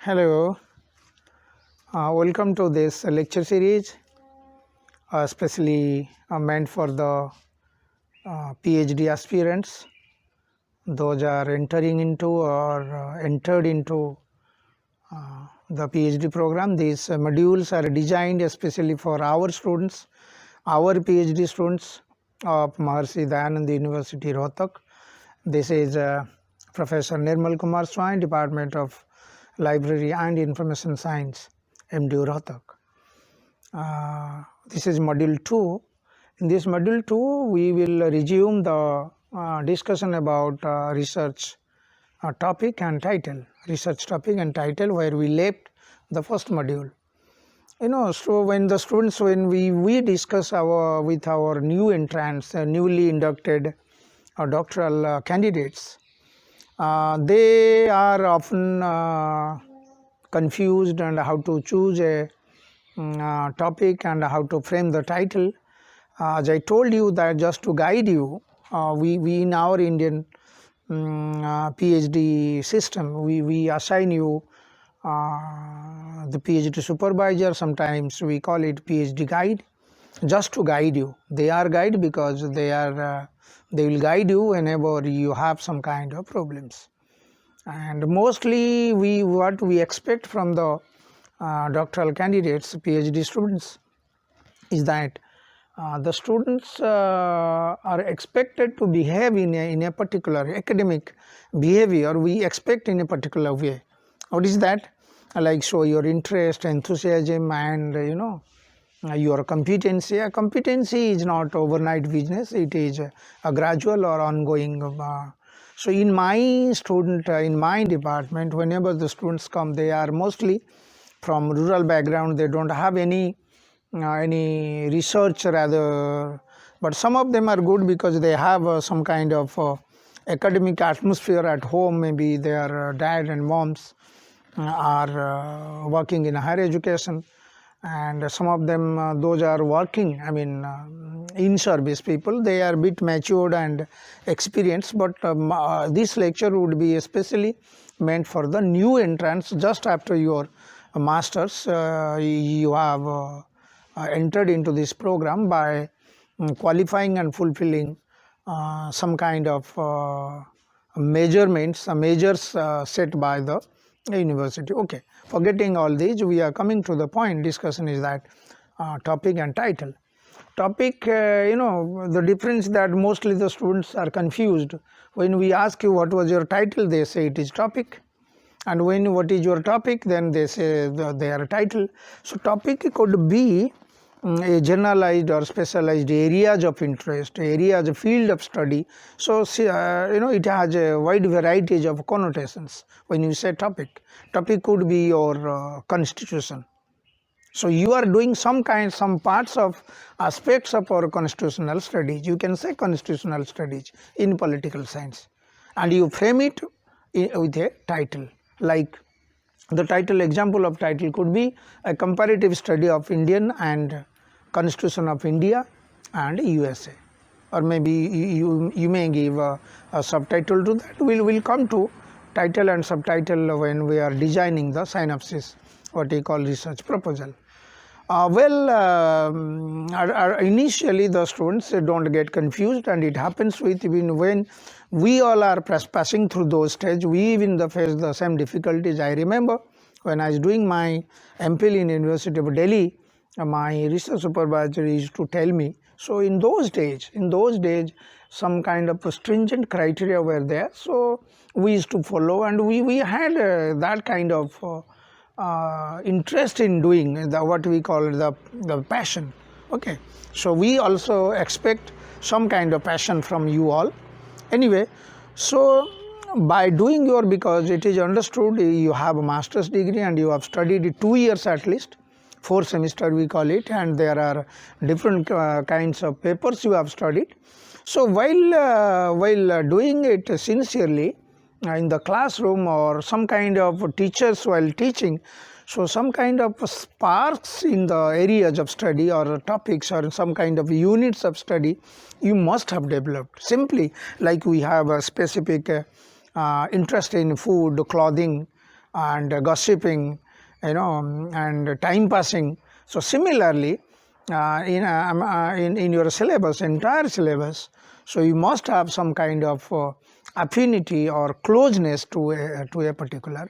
Hello, welcome to this lecture series, especially meant for the PhD aspirants. Those are entering into or entered into the PhD program. These modules are designed especially for our students, our PhD students of Maharshi Dayanand University, Rohtak. This is Professor Nirmal Kumar Swain, Department of Library and Information Science, MD Rohtak. This is module 2. In this module 2, we will resume the discussion about research topic and title, where we left the first module. So when the students, when we discuss with our new entrants, newly inducted doctoral candidates, they are often confused on how to choose a topic and how to frame the title. As I told you that just to guide you, we in our Indian PhD system, we assign you the PhD supervisor. Sometimes we call it PhD guide, just to guide you. They are guide because they will guide you whenever you have some kind of problems. And mostly what we expect from the doctoral candidates, PhD students, is that the students are expected to behave in a particular academic behavior. We expect in a particular way. What is that? Like show your interest, enthusiasm, and your competency. Competency is not overnight business. It is a gradual or ongoing. So in my student, in my department, whenever the students come, they are mostly from rural background. They don't have any research rather, but some of them are good because they have some kind of academic atmosphere at home. Maybe their dad and moms are working in higher education, and some of them those are working, in service people. They are a bit matured and experienced, but this lecture would be especially meant for the new entrants. Just after your masters, you have entered into this program by qualifying and fulfilling some kind of measurements, measures set by the university. Okay, forgetting all these, we are coming to the point. Discussion is that topic and title. Topic, the difference that mostly the students are confused. When we ask you what was your title, they say it is topic. And when what is your topic, then they say their title. So topic could be a generalized or specialized areas of interest, areas of field of study. So it has a wide variety of connotations. When you say topic could be your constitution. So you are doing some parts of aspects of our constitutional studies. You can say constitutional studies in political science, and you frame it with a title. Like the title, example of title could be a comparative study of Indian and Constitution of India and USA, or maybe you may give a subtitle to that. We'll come to title and subtitle when we are designing the synopsis, what we call research proposal. Initially the students don't get confused, and it happens with even when we all are passing through those stages. We even face the same difficulties. I remember when I was doing my MPhil in University of Delhi, my research supervisor used to tell me. So in those days, some kind of stringent criteria were there. So we used to follow, and we had that kind of interest in doing what we call the passion. Okay, so we also expect some kind of passion from you all. Anyway, so by doing because it is understood you have a master's degree and you have studied 2 years at least, 4 semester we call it, and there are different kinds of papers you have studied. So while doing it sincerely in the classroom, or some kind of teachers while teaching, so some kind of sparks in the areas of study or topics or some kind of units of study you must have developed. Simply like we have a specific interest in food, clothing, and gossiping, and time passing. So similarly, in your syllabus, entire syllabus, so you must have some kind of affinity or closeness to a particular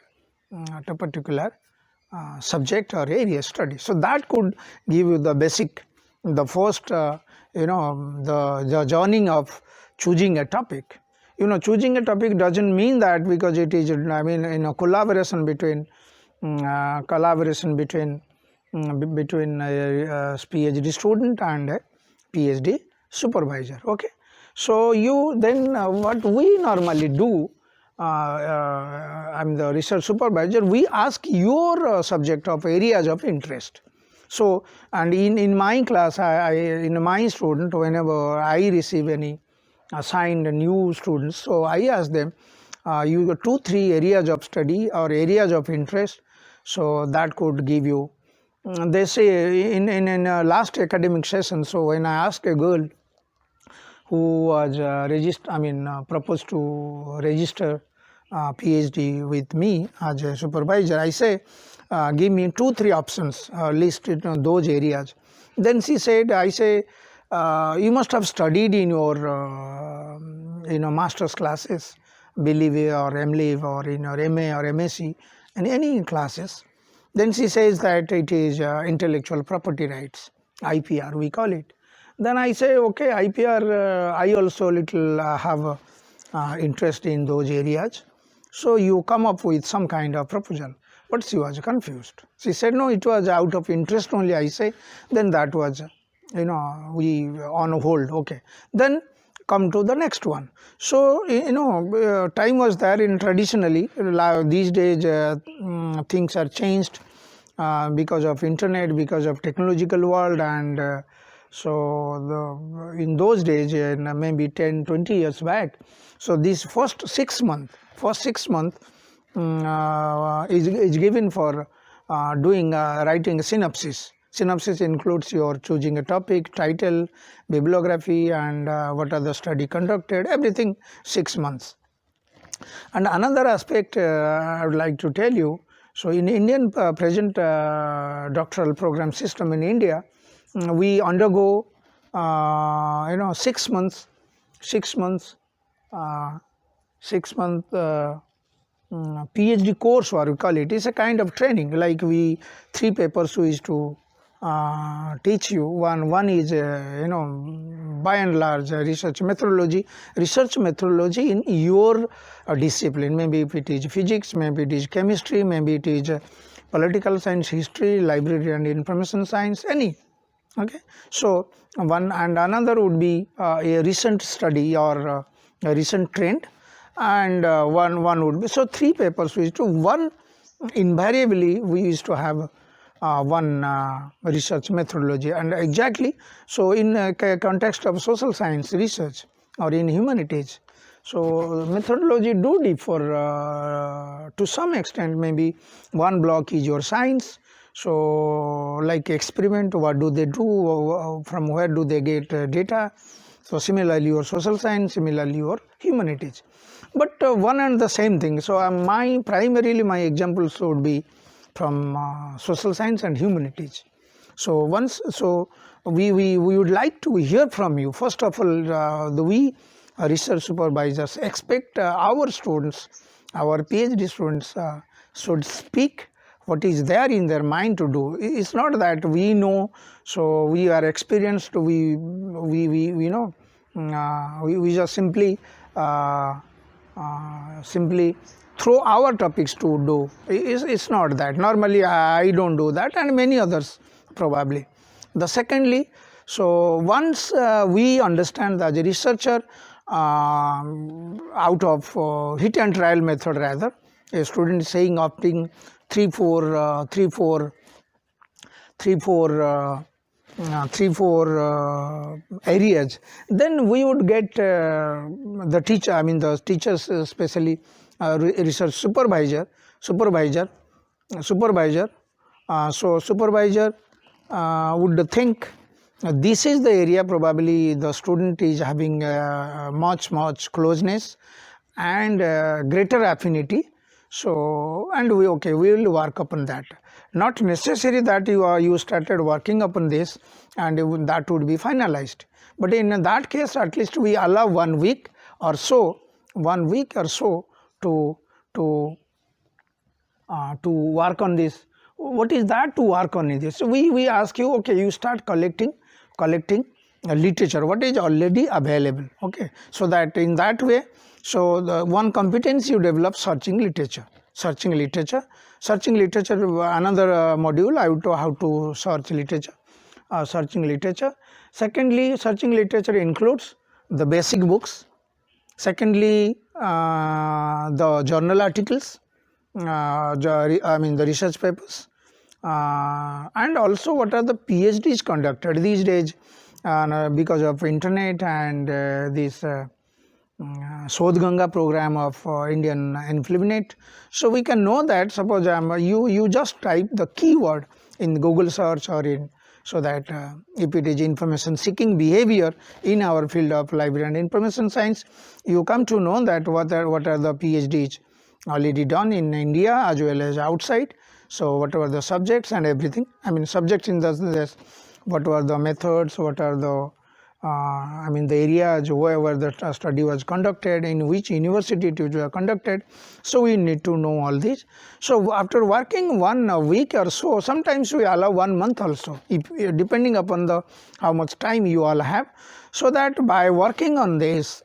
subject or area study. So that could give you the basic, the first, the journey of choosing a topic. Choosing a topic doesn't mean that because it is, collaboration between between a PhD student and a PhD supervisor. Okay, so what we normally do, I'm the research supervisor, we ask your subject of areas of interest. So, and in my class, in my student, whenever I receive any assigned new students, so I ask them, you got 2-3 areas of study or areas of interest. So that could give you. They say in last academic session. So when I asked a girl who was proposed to register PhD with me as a supervisor, I say, give me 2-3 options, list those areas. Then she said, I say, you must have studied in your master's classes, BLive or MLive, or in your MA or MSc, and any classes. Then she says that it is intellectual property rights, IPR we call it. Then I say, okay, IPR, I also little have interest in those areas. So you come up with some kind of proposal. But she was confused. She said, no, it was out of interest only, I say. Then that was, we on hold. Okay. Then come to the next one. So, time was there in traditionally. These days, things are changed because of internet, because of technological world, and in those days, maybe 10-20 years back, so this first 6 months is given for writing a synopsis. Synopsis includes your choosing a topic, title, bibliography, and what are the study conducted, everything 6 months. And another aspect I would like to tell you, so in Indian present doctoral program system in India, we undergo 6 months PhD course, what we call it. It's a kind of training, like 3 papers we used to teach you. One is by and large research methodology in your discipline. Maybe if it is physics, maybe it is chemistry, maybe it is political science, history, library and information science, any. Okay, so one, and another would be a recent study or a recent trend, and one would be, so 3 papers we used to, one invariably we used to have one research methodology. And exactly, so in context of social science research or in humanities, so methodology do differ to some extent. Maybe one block is your science, so like experiment, what do they do, from where do they get data. So similarly your social science, similarly your humanities, but one and the same thing. So primarily my examples would be from social science and humanities. So we would like to hear from you. First of all, we research supervisors expect our students, our PhD students should speak what is there in their mind to do. It's not that we know, so we are experienced, we know, we just simply throw our topics to do. It's not that. Normally I don't do that, and many others probably. The secondly, so once we understand that as a researcher, out of hit and trial method, rather a student is saying opting 3-4 areas, then we would get the teacher, the teachers, especially research supervisor. So supervisor would think this is the area probably the student is having much closeness and greater affinity. So, and we will work upon that. Not necessary that you started working upon this and that would be finalized. But in that case, at least we allow 1 week or so, to to to work on this. What is that to work on this? So we ask you, okay, you start collecting literature, what is already available, okay, so that in that way, so the one competence you develop searching literature. Another module I would know how to search literature. Secondly, searching literature includes the basic books. Secondly, the journal articles, the research papers, and also what are the PhDs conducted these days because of internet and this Sodh Ganga program of Indian Infonet. So we can know that, suppose you just type the keyword in Google search or in, so that if it is information seeking behavior in our field of library and information science, you come to know that what are the PhDs already done in India as well as outside. So whatever the subjects and everything, subjects in the what were the methods, what are the the areas wherever the study was conducted, in which university it was conducted. So we need to know all this. So after working 1 week or so, sometimes we allow 1 month also, if depending upon the how much time you all have, so that by working on this,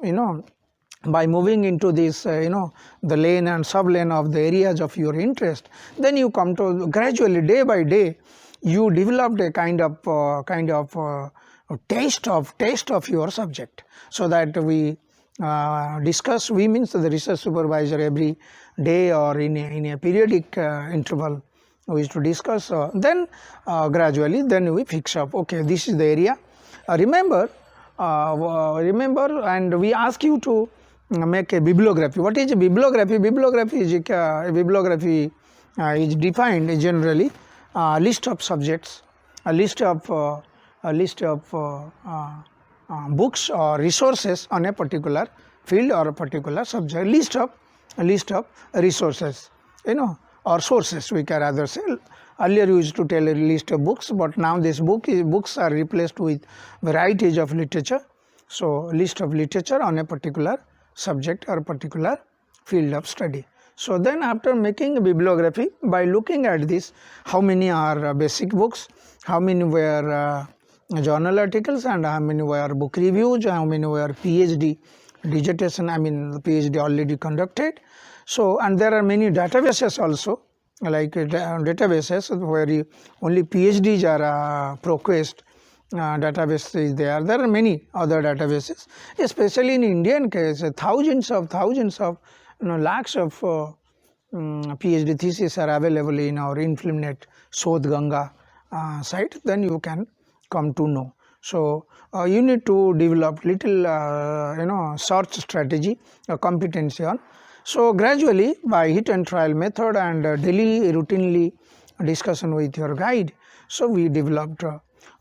by moving into this the lane and sub lane of the areas of your interest, then you come to gradually, day by day, you developed a kind of taste of your subject, so that we discuss, we means the research supervisor every day or in a periodic interval we used to discuss, then gradually then we fix up, okay, this is the area. Remember, and we ask you to make a bibliography. What is a bibliography? Bibliography is defined generally a list of subjects, a list of books or resources on a particular field or a particular subject. List of resources, or sources, we can rather say. Earlier we used to tell a list of books, but now books are replaced with varieties of literature. So list of literature on a particular subject or particular field of study. So then after making a bibliography, by looking at this, how many are basic books, how many were journal articles, and how many were book reviews, how many were PhD dissertation, the PhD already conducted. So, and there are many databases also, like databases where only PhDs are ProQuest database is there. There are many other databases, especially in Indian case, thousands of lakhs of PhD theses are available in our Infonet Sodh Ganga site. Then you can come to know. So you need to develop little search strategy, competency on. So gradually, by hit and trial method and daily routinely discussion with your guide, so we developed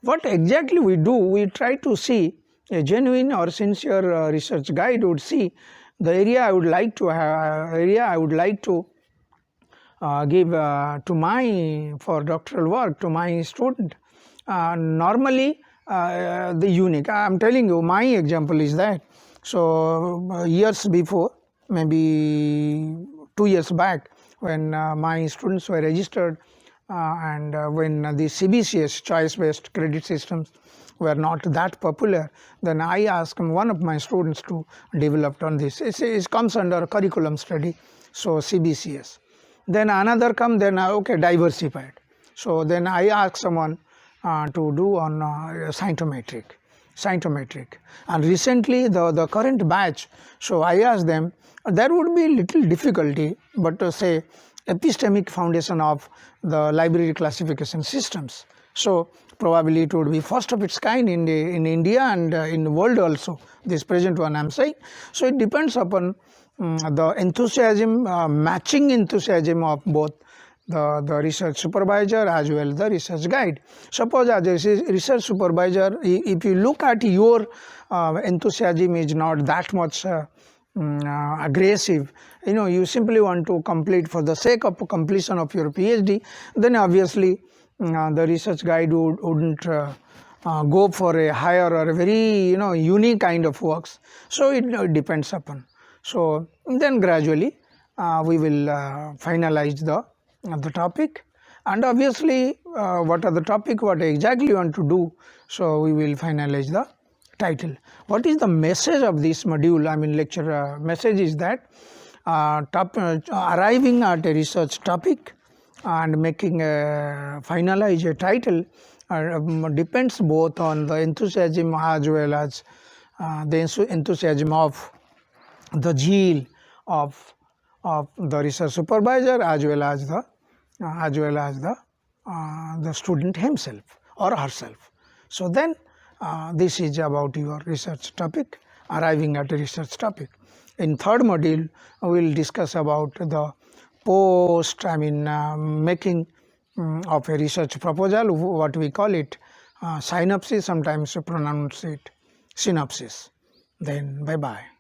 what exactly we do. We try to see a genuine or sincere research guide would see the area I would like to give to my for doctoral work to my student. Normally the unique, I am telling you, my example is that. So years before, maybe 2 years back, when my students were registered and when the CBCS choice based credit systems were not that popular, then I asked one of my students to develop on this. It comes under curriculum study, so CBCS. Then another come, then diversified. So then I asked someone to do on scientometric. And recently the current batch, so I asked them, there would be little difficulty, but to say epistemic foundation of the library classification systems. So probably it would be first of its kind in India and in the world also, this present one I am saying. So it depends upon the enthusiasm, matching enthusiasm of both the research supervisor as well the research guide. Suppose as a research supervisor, if you look at your enthusiasm is not that much aggressive, you simply want to complete for the sake of completion of your PhD, then obviously the research guide wouldn't go for a higher or a very unique kind of works. So it depends upon. So then gradually we will finalize the topic, and obviously what are the topic, what exactly you want to do, so we will finalize the title. What is the message of this module? I mean lecture message is that arriving at a research topic and making finalize a title depends both on the enthusiasm as well as the enthusiasm of the zeal of the research supervisor as well as the student himself or herself. So then this is about your research topic, arriving at a research topic. In third module, we will discuss about the making of a research proposal, what we call it synopsis, sometimes pronounce it synopsis. Then bye bye.